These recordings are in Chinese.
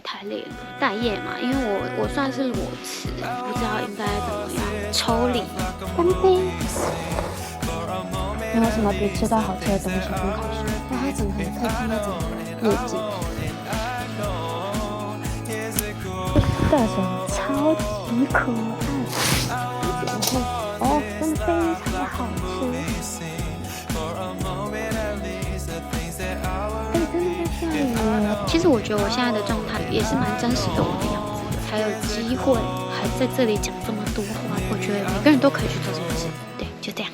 太累了，待業嘛，因為我算是裸辭，不知道應該怎麼樣抽離。乾杯！沒有什麼比吃到好吃的東西更開心。哇，它整個可以看到整個夜景，這個水超級可愛，然後真的非常的好吃。其實我覺得我現在的狀態也是蠻真實的我的樣子的，才有機會還在這裡講這麼多話。我覺得每個人都可以去做這件事，對，就這樣。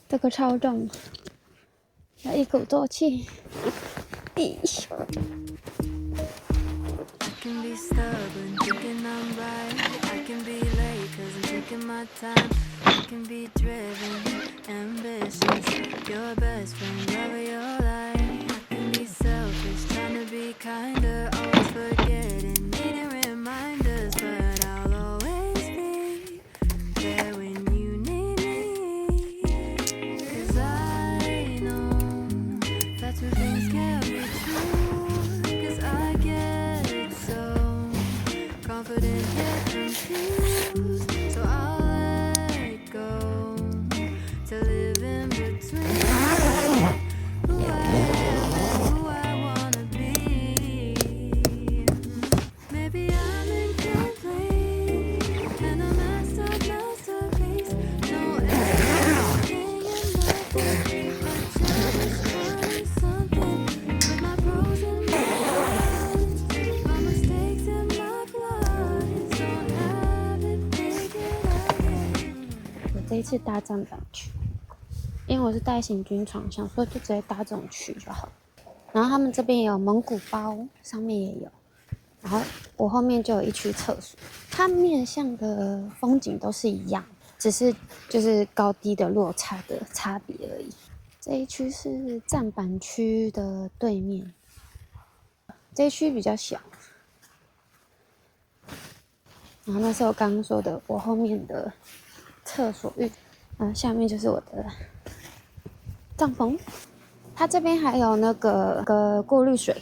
這個超重，要一鼓作氣。Your best friend, love of your life. I can be selfish, trying to be kinder, always forgetting, needing reminders, but I'll always be there when you need me. 'Cause I know that two things can't be true. 'Cause I get so confident yet confused, so I'll let go to live in between.我這一次搭站板區，因為我是帶行軍床，想說就直接搭這種區就好。然後他們這邊也有蒙古包，上面也有。然後我後面就有一區廁所，它面向的風景都是一樣，只是就是高低的落差的差別而已。這一區是站板區的對面，這一區比較小。然後那是我剛剛說的，我後面的廁所浴，下面就是我的帳篷。它這邊還有那個過濾水，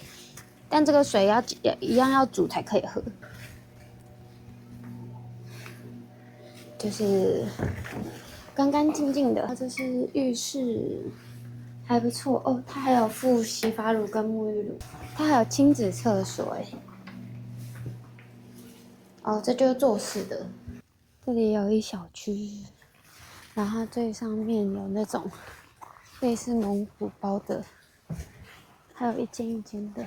但這個水一樣要煮才可以喝。就是乾乾淨淨的。這是浴室，還不錯哦。它還有附洗髮乳跟沐浴乳，它還有親子廁所哎。哦，這就是做事的。這裡有一小區，然後最上面有那種類似蒙古包的，還有一間一間的。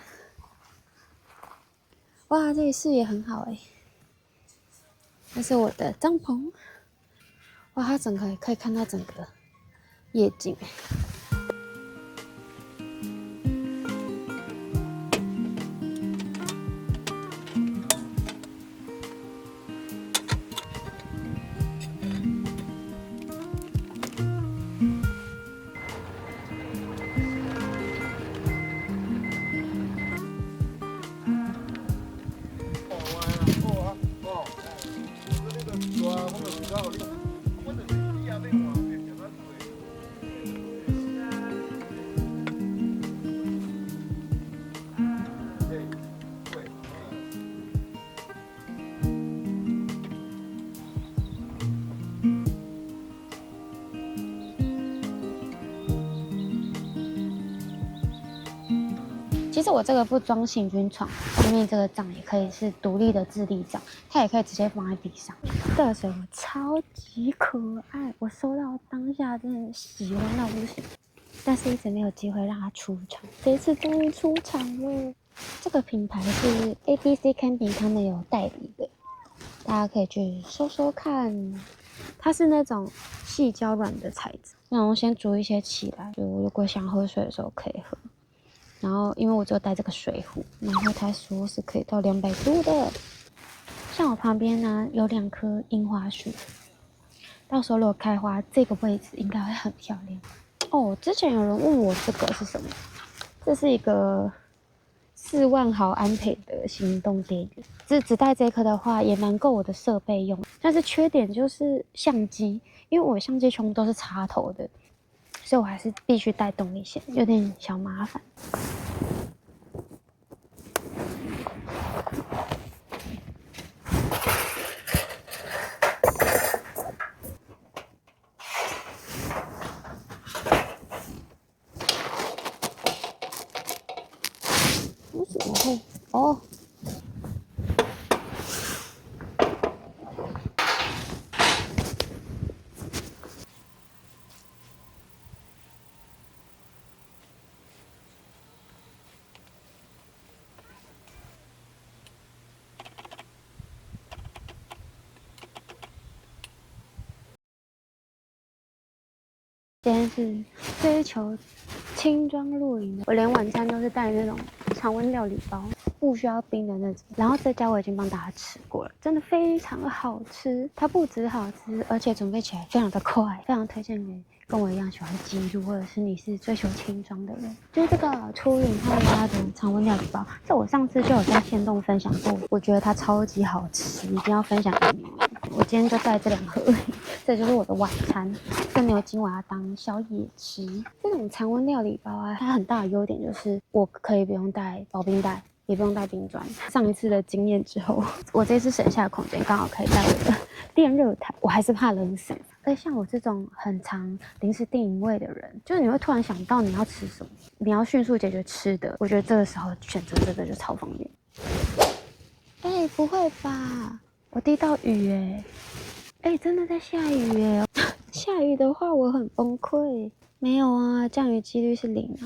哇，這裡視野很好哎。這是我的帳篷。哇，它整個可以看到整個夜景。其實我這個不裝行軍床，上面這個帳也可以是獨立的自立帳，它也可以直接放在地上。這個水壺超級可愛，我收到當下真的喜歡到不行，但是一直沒有機會讓它出場，這一次終於出場了。這個品牌是 ABC Camping， 他們有代理的，大家可以去搜搜看。它是那種細膠軟的材質，那我先煮一些起來，就如果想喝水的時候可以喝。然後因為我只有帶這個水壺，然後他說是可以到200度的。像我旁邊呢有2棵櫻花樹，到時候如果開花，這個位置應該會很漂亮。哦，之前有人問我這個是什麼，這是一個4萬毫安培的行動電源，只帶這顆的話也蠻夠我的設備用。但是缺點就是相機，因為我相機全部都是插頭的，所以我還是必須帶動力線，有點小麻煩。为什么会？哦。今天是追求輕裝露營的，我連晚餐都是帶那種常溫料理包，不需要冰的那種。然後這家我已經幫大家吃過了，真的非常的好吃。它不止好吃，而且準備起來非常的快，非常推薦給跟我一樣喜歡記錄，或者是你是追求輕裝的人。就是這個初影他們家的常溫料理包，這我上次就有在限動分享過，我覺得它超級好吃，一定要分享給你們。我今天就帶這2盒，這就是我的晚餐。這牛筋我要當宵夜吃。這種常溫料理包啊，它很大的優點就是我可以不用帶保冰袋，也不用帶冰磚。上一次的經驗之後，我這次省下的空間剛好可以帶我的電熱毯。我還是怕冷死。而且像我這種很常臨時訂營位的人，就是你會突然想到你要吃什麼，你要迅速解決吃的，我覺得這個時候選擇這個就超方便。哎，不會吧？我滴到雨哎！哎，真的在下雨哎！下雨的話我很崩潰。沒有啊，降雨幾率是0啊。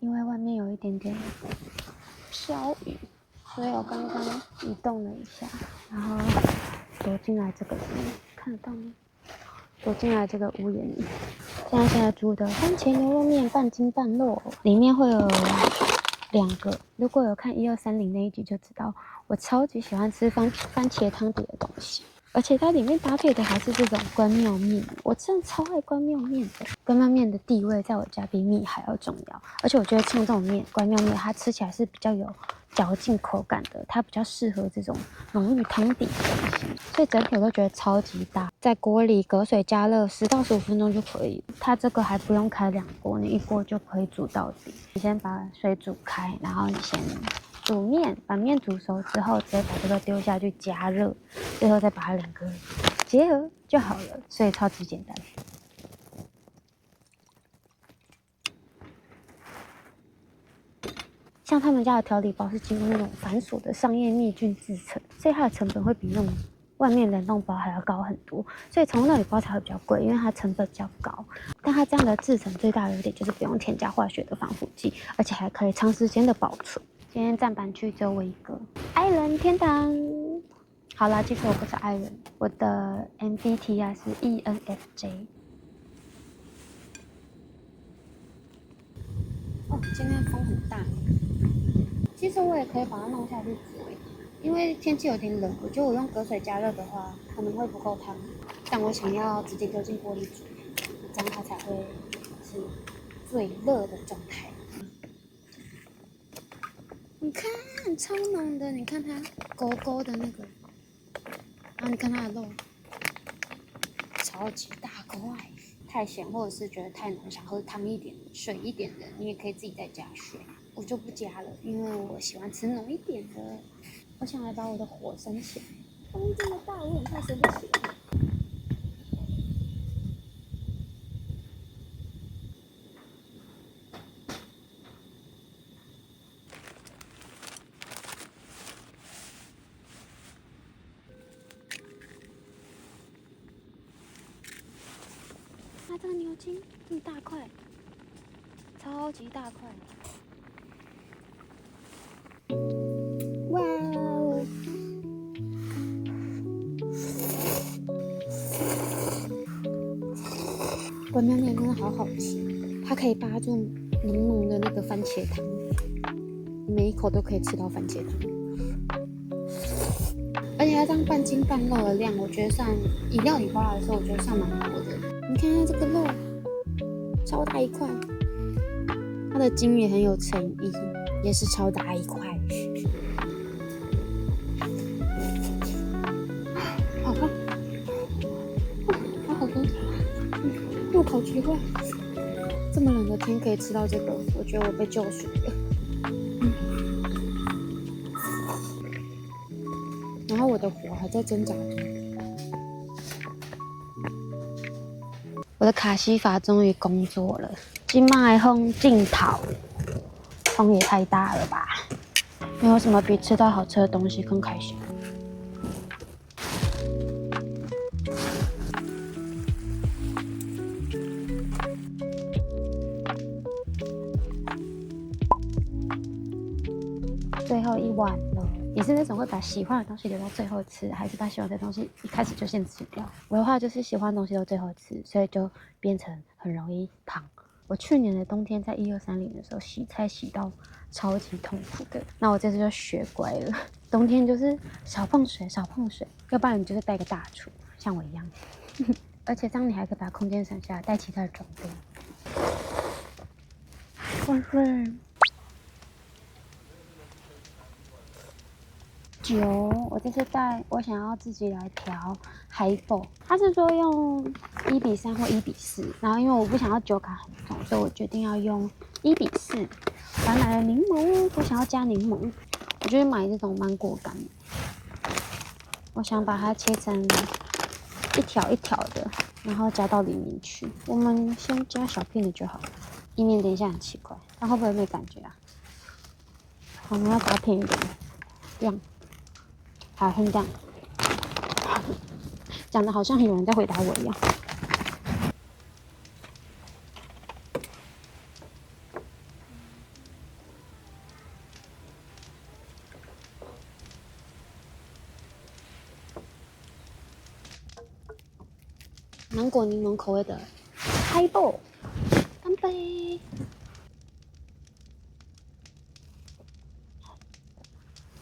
因為外面有一點點飄雨，所以我剛剛移動了一下，然後躲進來這個裡面，看得到嗎？躲進來這個屋檐裡。現在煮的番茄牛肉麵半筋半肉，裡面會有2個。如果有看1230那一集就知道，我超級喜歡吃番茄湯底的東西。而且它裡面搭配的還是這種關廟麵，我真的超愛關廟麵的。關廟麵的地位在我家比米還要重要。而且我覺得像這種麵，關廟麵，它吃起來是比較有嚼勁口感的，它比較適合這種濃郁湯底的東西。所以整體我都覺得超級大，在鍋裡隔水加熱10到15分鐘就可以。它這個還不用開2鍋，你1鍋就可以煮到底。你先把水煮開，然後你先煮麵，把麵煮熟之後，直接把這個丟下去加熱，最後再把它2個結合就好了，所以超級簡單。像他們家的調理包是經過那種繁瑣的商業滅菌製程，所以它的成本會比那種外面冷凍包還要高很多，所以寵物料理包才會比較貴，因為它成本比較高。但它這樣的製程最大的優點就是不用添加化學的防腐劑，而且還可以長時間的保存。今天站板區只有我一個，愛人天堂。好啦，其實我不是愛人，我的 MBTI 是 ENFJ。哦，今天風很大。其實我也可以把它弄下去煮，因為天氣有點冷，我覺得我用隔水加熱的話可能會不夠燙，但我想要直接丟進鍋裡煮，這樣它才會是最熱的狀態。你看，超濃的，你看它勾勾的那個，然後你看它的肉，超級大塊。太鹹或者是覺得太濃，想喝湯一點、水一點的，你也可以自己再加水。我就不加了，因為我喜歡吃濃一點的。我想來把我的火升起來。風這麼大，我很怕升不起來。这个牛筋這麼大塊，超級大塊！哇哦！關廟麵真的好好吃，它可以扒住濃濃的那個番茄湯，每一口都可以吃到番茄湯。而且它這樣半筋半肉的量，我覺得算以料理包來說，我覺得算蠻多的。你看它這個肉，超大一塊，它的筋也很有誠意，也是超大一塊。入口即化，這麼冷的天可以吃到這個，我覺得我被救贖了。然後我的火還在掙扎中。我的卡西法終於工作了，今麥風鏡頭，風也太大了吧！沒有什麼比吃到好吃的東西更開心。最後一碗了，你是那種會把喜歡的東西留到最後吃，還是把喜歡的東西一開始就先吃掉？我的話就是喜歡的東西都最後吃，所以就變成很容易胖。我去年的冬天在1230的時候洗菜洗到超級痛苦的，那我這次就學乖了，冬天就是少碰水，少碰水，要不然你就是帶個大廚，像我一樣。而且這樣你還可以把空間省下來，帶其他的裝備。万歲！酒，我這次帶，我想要自己來調海寶。他是說用1:3或1:4，然後因為我不想要酒感很重，所以我決定要用1:4。我還買了檸檬，我想要加檸檬，我就是買這種芒果乾。我想把它切成一條一條的，然後加到裡面去。我們先加小片的就好了，以免等一下很奇怪。它會不會沒感覺啊？我們要加片一點，這樣。好，很這樣，講的好像有人在回答我一樣。芒果檸檬口味的海寶，乾杯！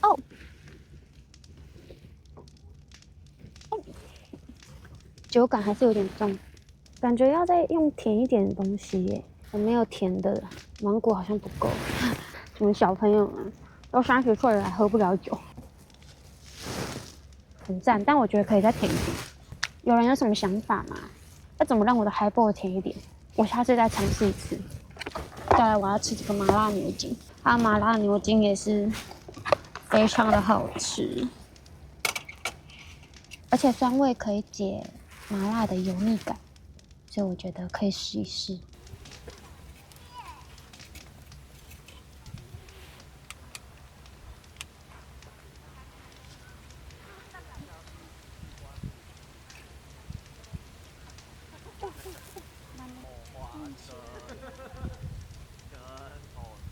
哦。酒感還是有點重，感覺要再用甜一點的東西耶。我沒有甜的，芒果好像不夠。什麼小朋友們都30歲了還喝不了酒，很讚。但我覺得可以再甜一點。有人有什麼想法嗎？要怎麼讓我的海寶甜一點？我下次再嘗試一次。再來，我要吃這個麻辣牛筋，它麻辣牛筋也是非常的好吃，而且酸味可以解麻辣的油膩感，所以我覺得可以試一試。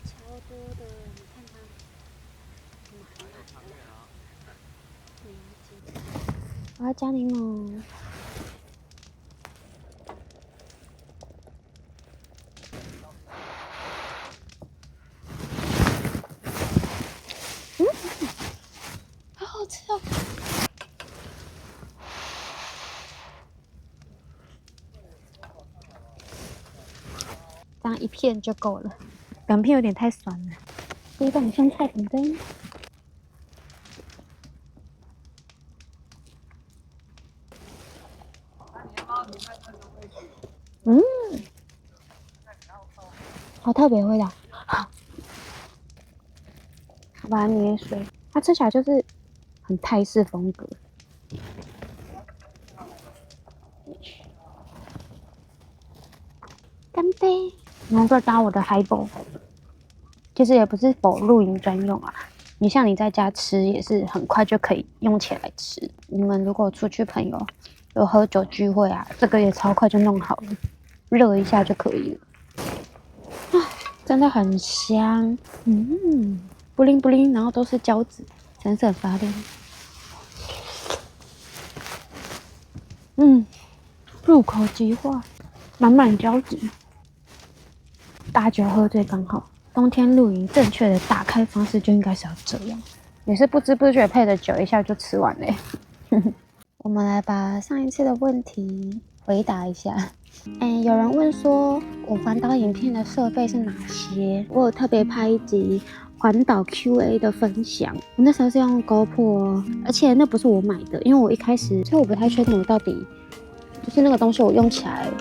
超多的，你看它。我要加檸檬。好好吃哦！这樣一片就夠了，2片有點太酸了。第1香菜粉羹。好特別的味道，我把它捏碎，它吃起來就是很泰式風格。乾杯！然後再加我的海寶，其實也不是否露營專用啊，你在家吃也是很快就可以用起來吃。你們如果出去朋友有喝酒聚會啊，這個也超快就弄好了，熱一下就可以了。真的很香，布靈布靈，然後都是膠質，閃閃發亮。入口即化，滿滿膠質，大酒喝最剛好。冬天露營正確的打開方式就應該是要這樣，也是不知不覺配着酒一下就吃完嘞。我們來把上一次的問題回答一下。有人問說我環島影片的設備是哪些？我有特別拍一集環島 QA 的分享。我那時候是用 GoPro，而且那不是我買的，因為我一開始，所以我不太確定我到底就是那個東西我用起來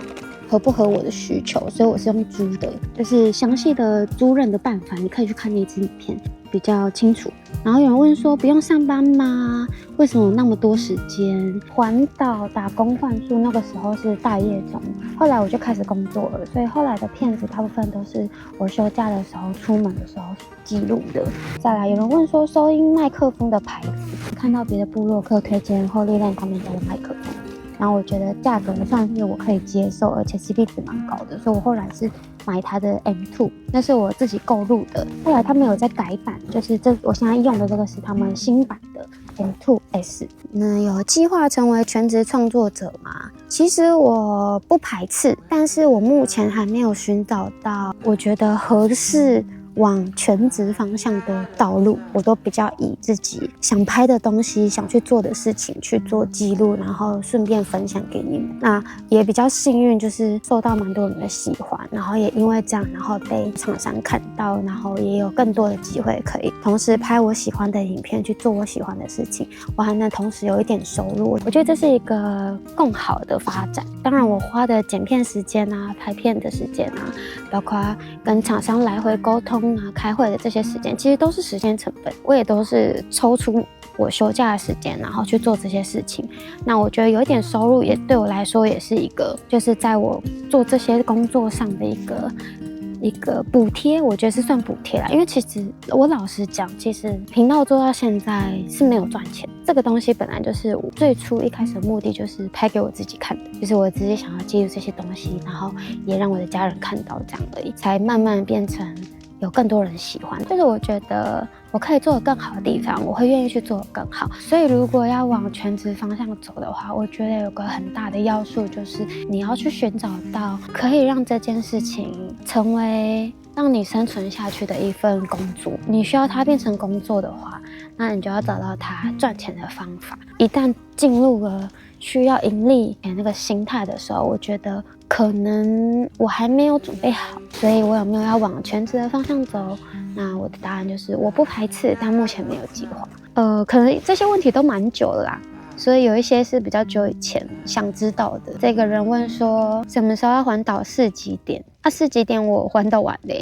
合不合我的需求，所以我是用租的，就是詳細的租賃的辦法，你可以去看那支影片比較清楚。然後有人問說，不用上班嗎？為什麼有那麼多時間？環島打工換宿那個時候是待業中，後來我就開始工作了，所以後來的片子大部分都是我休假的時候、出門的時候記錄的。再來有人問說，收音麥克風的牌子，看到別的部落客推薦後力量他們家的麥克風，然後我覺得價格算是我可以接受，而且 CP 值蠻高的，所以我後來是買它的 M2， 那是我自己購入的。後來他們有在改版，就是我現在用的這個是他們新版的 M2S。那有計劃成為全職創作者嗎？其實我不排斥，但是我目前還沒有尋找到我覺得合適往全職方向的道路，我都比較以自己想拍的東西、想去做的事情去做記錄，然後順便分享給你們。那也比較幸運，就是受到蠻多人的喜歡，然後也因為這樣，然後被廠商看到，然後也有更多的機會可以同時拍我喜歡的影片，去做我喜歡的事情，我還能同时有一點收入。我覺得這是一個更好的發展。當然，我花的剪片時間啊、拍片的时間啊，包括跟廠商來回溝通開會的這些時間，其實都是時間成本。我也都是抽出我休假的時間，然後去做這些事情。那我覺得有一點收入，也對我來說也是一個，就是在我做這些工作上的一個補貼，我覺得是算補貼啦。因為其實我老實講，其實頻道做到現在是沒有賺錢。這個東西本來就是我最初一開始的目的，就是拍給我自己看的，就是我自己想要記錄這些東西，然後也讓我的家人看到這樣而已，才慢慢變成有更多人喜歡。就是我覺得我可以做得更好的地方，我会願意去做得更好。所以如果要往全職方向走的話，我覺得有個很大的要素，就是你要去尋找到可以讓這件事情成為讓你生存下去的一份工作。你需要它变成工作的话，那你就要找到它賺錢的方法。一旦進入了需要盈利的那個心態的時候，我覺得可能我還沒有準備好。所以我有沒有要往全職的方向走？那我的答案就是我不排斥，但目前沒有計劃。可能這些問題都蠻久了啦，所以有一些是比較久以前想知道的。這個人問說，什麼時候要環島4極點？4極點我環島完嘞，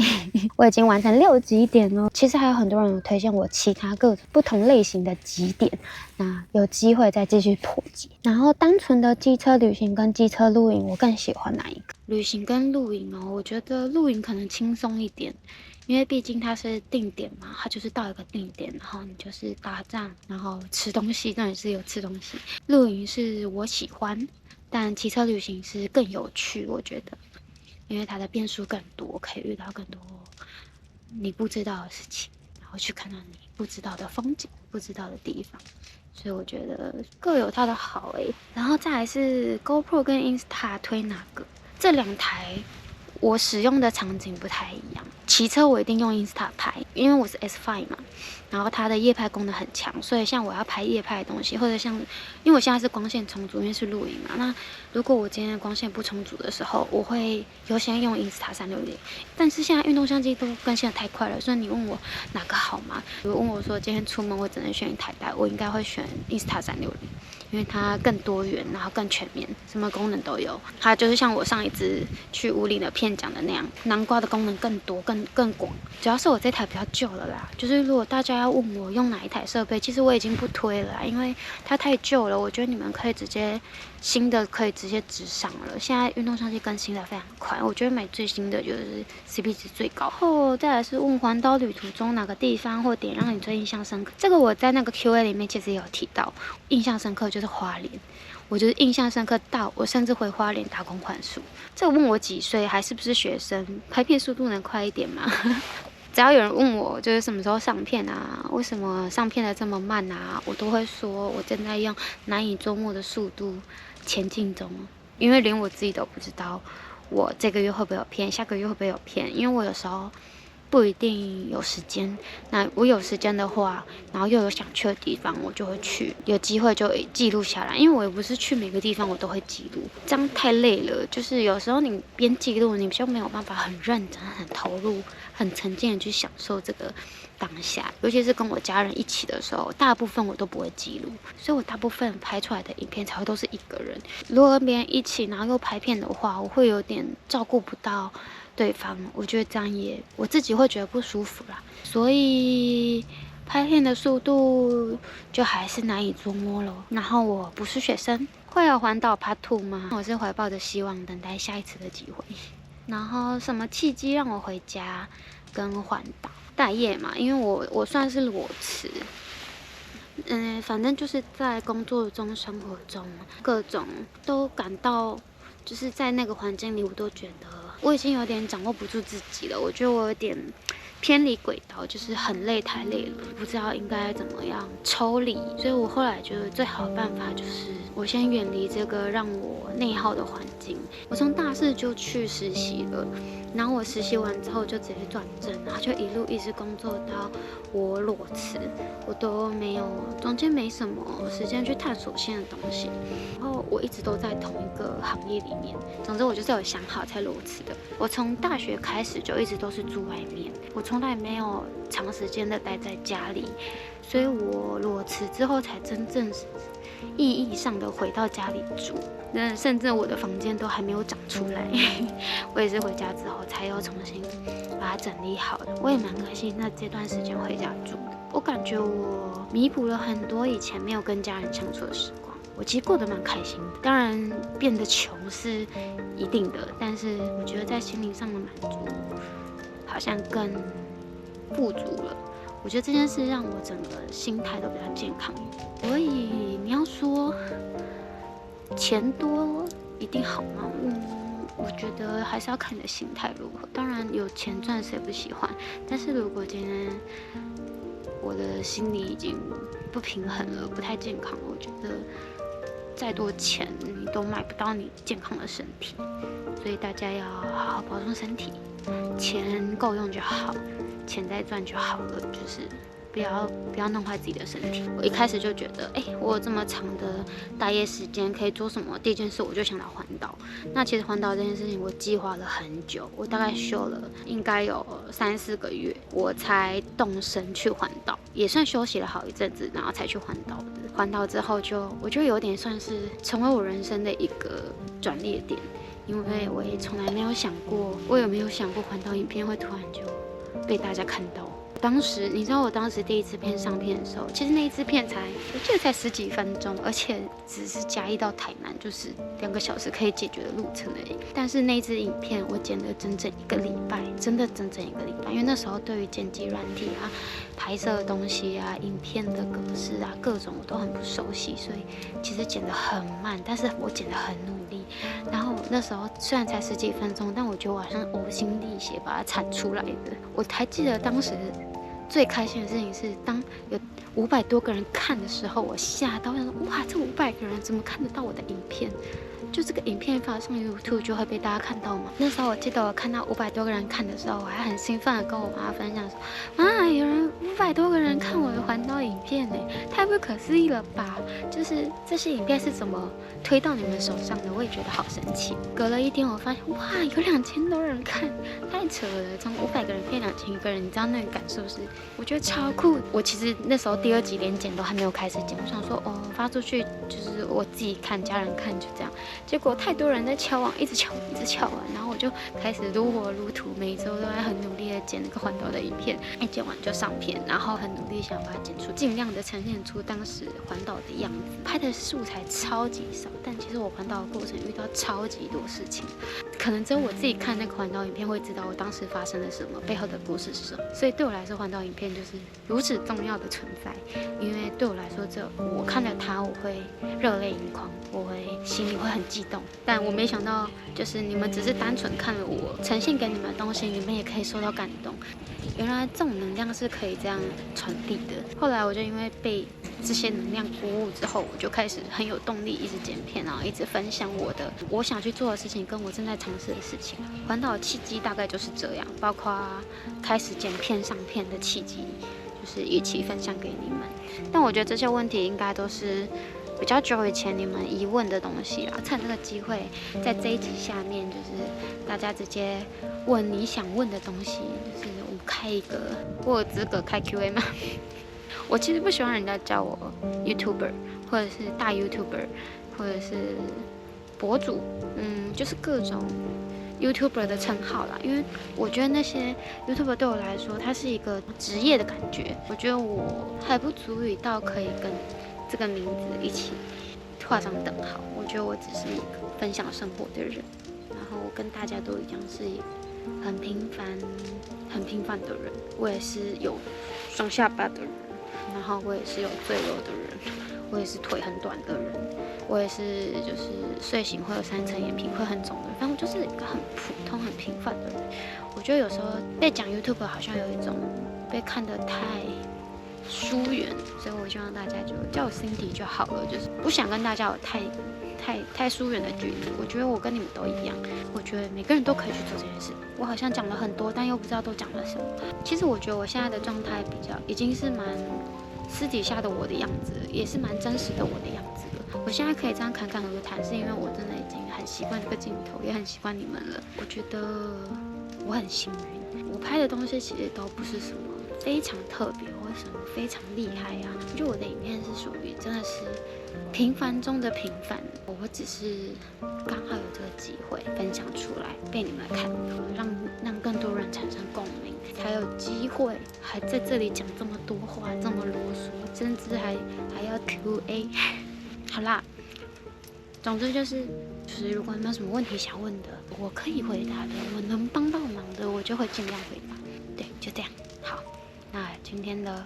我已經完成6極點了。其實還有很多人有推薦我其他各種不同類型的極點，那有機會再繼續破極。然後單純的機車旅行跟機車露營，我更喜歡哪一個？旅行跟露營哦，我覺得露營可能輕鬆一點，因為畢竟它是定點嘛，它就是到一個定點，然後你就是搭帳，然後吃東西，當然是有吃東西。露營是我喜歡，但機車旅行是更有趣，我覺得。因為它的變數更多，可以遇到更多你不知道的事情，然後去看到你不知道的風景、不知道的地方，所以我覺得各有它的好欸。然後再來是 GoPro 跟 Insta 推哪個？這兩台我使用的場景不太一樣。騎車我一定用 Insta 拍，因為我是 S5 嘛，然後它的夜拍功能很強，所以像我要拍夜拍的東西，或者像因為我現在是光線充足，因為是露營嘛，那如果我今天的光線不充足的時候，我會優先用 Insta360。但是現在運動相機都更新的太快了，所以你問我哪個好嗎？如果問我說今天出門我只能選一台帶，我應該會選 Insta360。因為它更多元，然後更全面，什麼功能都有。它就是像我上一支去武嶺的片講的那樣，南瓜的功能更多、更廣。主要是我這台比較舊了啦，就是如果大家要問我用哪一台設備，其實我已經不推了啦，因為它太舊了。我覺得你們可以直接新的可以直接直上了。現在運動相機更新的非常快，我覺得買最新的就是 CP 值最高。後再來是問環島旅途中哪個地方或點讓你最印象深刻？這個我在那個 Q&A 裡面其實也有提到，印象深刻就是花蓮，我就是印象深刻到我甚至回花蓮打工換宿。這個問我幾歲，還是不是學生，拍片速度能快一點嗎？只要有人問我就是什麼時候上片啊，為什麼上片的這麼慢啊，我都會說我正在用難以捉摸的速度前進中，因為連我自己都不知道我這個月會不會有片，下個月會不會有片，因為我有時候不一定有時間。那我有時間的話，然後又有想去的地方，我就會去。有機會就記錄下來，因為我也不是去每個地方我都會記錄，這樣太累了。就是有時候你邊記錄，你就沒有辦法很認真、很投入、很沉浸的去享受這個當下。尤其是跟我家人一起的時候，大部分我都不會記錄，所以我大部分拍出來的影片才會都是一個人。如果跟別人一起，然後又拍片的話，我會有點照顧不到對方，我覺得這樣我自己會覺得不舒服啦。所以拍片的速度就還是難以捉摸咯。然後我不是學生，會有環島 Part 2嗎？我是懷抱着希望，等待下一次的機會。然後什麼契機讓我回家跟環島待業嘛？因為我算是裸辭。反正就是在工作中、生活中，各種都感到，就是在那個環境裡，我都覺得我已經有點掌握不住自己了。我覺得我有點偏離軌道，就是很累，太累了，不知道應該怎麼樣抽離。所以我後來覺得最好的辦法就是我先遠離這個讓我內耗的環境。我從大四就去實習了，然後我實習完之後就直接轉正，然後就一路一直工作到我裸辭，我都沒有中間沒什麼時間去探索新的東西。然後我一直都在同一個行業裡面，總之我就是有想好才裸辭的。我從大學開始就一直都是住外面，我從來沒有長時間的待在家裡，所以我裸辭之後才真正意義上的回到家裡住。那甚至我的房間都還沒有長出來，我也是回家之後才又重新把它整理好的。我也蠻開心那這段時間回家住的，我感覺我彌補了很多以前沒有跟家人相處的時光。我其實過得蠻開心的，當然變得窮是一定的，但是我覺得在心靈上的滿足好像更富足了。我覺得這件事讓我整個心態都比較健康一點。所以你要說錢多一定好嗎？我覺得還是要看你的心態如何。當然有錢賺誰不喜歡，但是如果今天我的心裡已經不平衡了，不太健康了，我覺得再多錢你都買不到你健康的身體。所以大家要好好保重身體，錢夠用就好，錢再賺就好了，就是不要弄壞自己的身體。我一開始就覺得，我有這麼長的待業時間可以做什麼？第一件事我就想到環島。那其實環島這件事情我計劃了很久，我大概休了應該有3-4個月，我才動身去環島，也算休息了好一陣子，然後才去環島的。環島之後我就有點算是成為我人生的一個轉捩點，因為我也從來沒有想過，我有沒有想過環島影片會突然就被大家看到。當時你知道我當時第一支片上片的時候，其實那一支片我記得才10幾分鐘，而且只是嘉義到台南就是2個小時可以解決的路程而已。但是那支影片我剪了整整1個禮拜，真的整整1個禮拜，因為那時候對於剪輯軟體啊、拍攝的東西啊、影片的格式啊各種我都很不熟悉，所以其實剪得很慢，但是我剪得很努力。然後那時候雖然才10幾分鐘，但我覺得我好像嘔心瀝血把它產出來的。我還記得當时最開心的事情是，當有500多個人看的時候，我嚇到，我想說哇，這500個人怎麼看得到我的影片？就這個影片發上 YouTube 就會被大家看到嗎？那時候我記得我看到500多個人看的時候，我還很興奮的跟我媽分享說，啊，有人500多個人看我的環島影片呢，太不可思議了吧？就是這些影片是怎麼推到你們手上的？我也覺得好神奇。隔了1天，我發現哇，有2000多人看，太扯了！從500個人變2000個人，你知道那個感受是？我覺得超酷。我其實那時候第2集連剪都還沒有開始剪，我想說發出去就是我自己看，家人看，就這樣。結果太多人在敲碗，一直敲完，然後我就開始如火如荼，每一周都在很努力的剪那個環島的影片，剪完就上片，然後很努力想把它剪出，盡量的呈現出當時環島的樣子。拍的素材超級少，但其實我環島的過程遇到超級多事情，可能只有我自己看那個環島影片會知道我當時發生了什麼，背後的故事是什麼。所以對我來說，環島影片就是如此重要的存在，因為對我來說，我看了它，我會熱淚盈眶，我會心裡會很激激動。但我沒想到，就是你們只是單純看了我呈現給你們的東西，你們也可以受到感動。原來這種能量是可以這樣傳遞的。後來我就因為被這些能量鼓舞之後，我就開始很有動力，一直剪片，然後一直分享我想去做的事情，跟我正在嘗試的事情。環島的契機大概就是這樣，包括開始剪片上片的契機，就是一起分享給你們。但我覺得這些問題應該都是比較久以前你們疑問的東西啦。趁這個機會，在這一集下面，就是大家直接問你想問的東西，就是我們開一個，我有資格開 Q&A 嗎？我其實不喜歡人家叫我 YouTuber， 或者是大 YouTuber， 或者是博主，就是各種 YouTuber 的稱號啦。因為我覺得那些 YouTuber 對我來說，它是一個職業的感覺。我覺得我還不足以到可以跟這個名字一起畫上等號。我覺得我只是一個分享生活的人，然後我跟大家都一樣是很平凡的人。我也是有双下巴的人。然後我也是有赘肉的人，我也是腿很短的人，我也是就是睡醒會有3層眼皮會很腫的人，反正我就是一個很普通很平凡的人。我覺得有時候被講 YouTuber 好像有一種被看得太疏遠，所以我希望大家就叫我 Cindy 就好了，就是不想跟大家有太疏遠的距離。我覺得我跟你們都一樣，我覺得每個人都可以去做這件事。我好像講了很多，但又不知道都講了什么。其實我覺得我現在的狀態已經是蠻私底下的我的樣子，也是蠻真實的我的樣子了。我現在可以這樣侃侃而談，是因為我真的已經很習慣這個鏡頭，也很習慣你們了。我覺得我很幸運，我拍的東西其實都不是什麼非常特別或什麼非常厲害啊。我觉得我的影片是屬於真的是平凡中的平凡，我只是剛好有這個機會分享出來，被你們看到，讓更多人產生共鳴，才有機會還在這裡講這麼多話，這麼囉嗦，甚至還要 Q&A。好啦，總之就是如果你們有什麼問題想問的，我可以回答的，我能幫到忙的，我就會盡量回答。對，就這樣。好，那今天的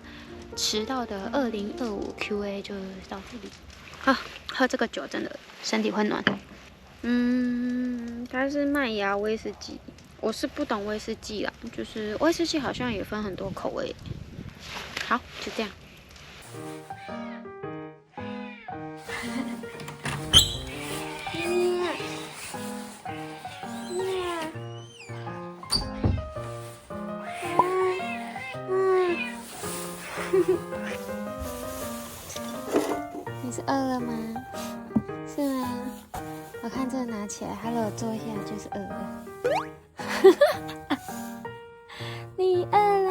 遲到的2025 Q&A 就到這裡。喝這個酒真的身體會暖。它是麥芽威士忌，我是不懂威士忌啦，就是威士忌好像也分很多口味。好，就這樣。你是餓了嗎？是嗎？我看這個拿起來，Hello，坐下就是餓了。你餓了？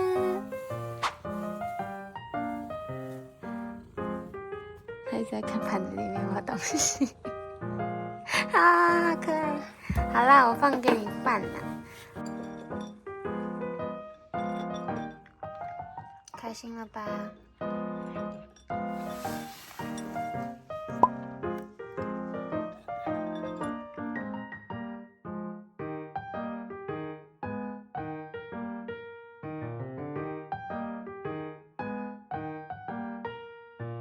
還在看盤子裡面有東西。好可愛。好啦，我放給你飯啦。開心了吧？